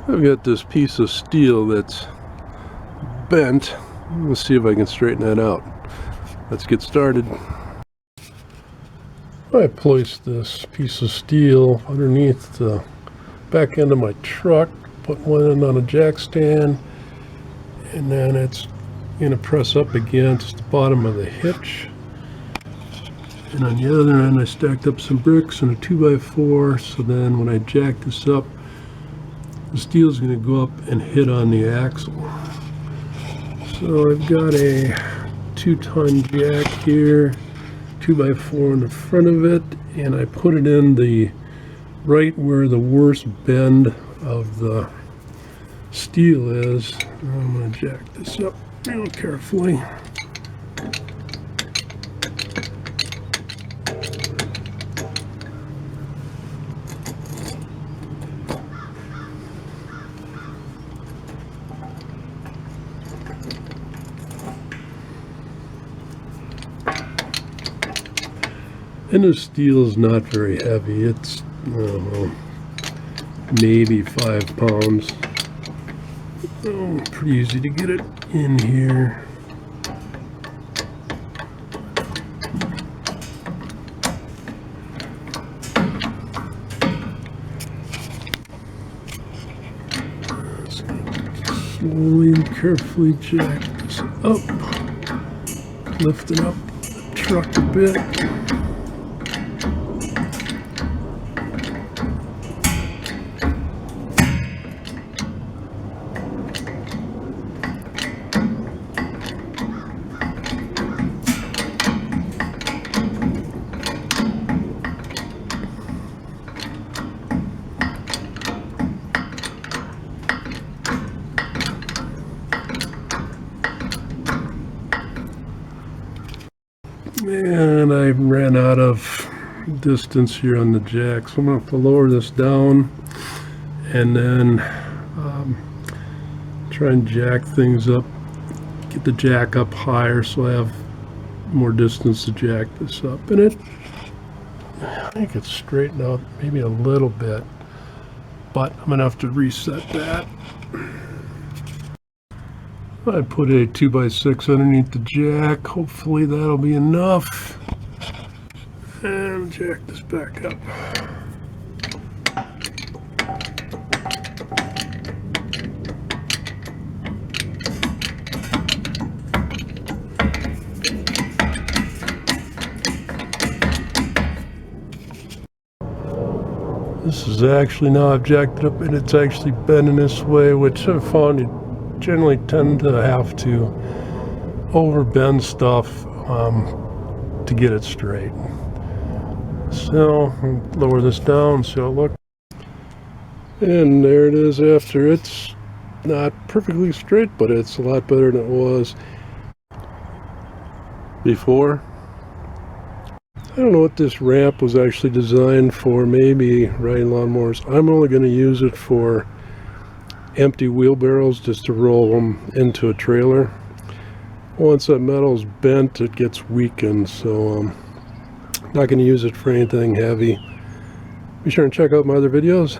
I've got this piece of steel that's bent. Let's see if I can straighten that out. Let's get started. I placed this piece of steel underneath the back end of my truck, put one end on a jack stand, and then it's going to press up against the bottom of the hitch. And on the other end I stacked up some bricks and a 2x4, so then when I jack this up, the steel is going to go up and hit on the axle. So I've got a 2-ton jack here, 2x4 in the front of it, and I put it in the right where the worst bend of the steel is. I'm going to jack this up real carefully. And the steel is not very heavy. It's, I don't know, maybe 5 pounds. Oh, pretty easy to get it in here. Slowly and carefully jack this up. Lifting up the truck a bit. And I ran out of distance here on the jack, so I'm going to have to lower this down and then try and jack things up, get the jack up higher so I have more distance to jack this up. And I think it's straightened out maybe a little bit, but I'm going to have to reset that. I put a 2x6 underneath the jack. Hopefully that'll be enough. And jack this back up. This is actually, now I've jacked it up and it's actually bending this way, which I've found you generally tend to have to overbend stuff to get it straight. So I'll lower this down, see how it looks. And there it is after. It's not perfectly straight, but it's a lot better than it was before. I don't know what this ramp was actually designed for, maybe riding lawnmowers. I'm only going to use it for empty wheelbarrows, just to roll them into a trailer. Once that metal's bent, it gets weakened, so I'm not going to use it for anything heavy. Be sure and check out my other videos.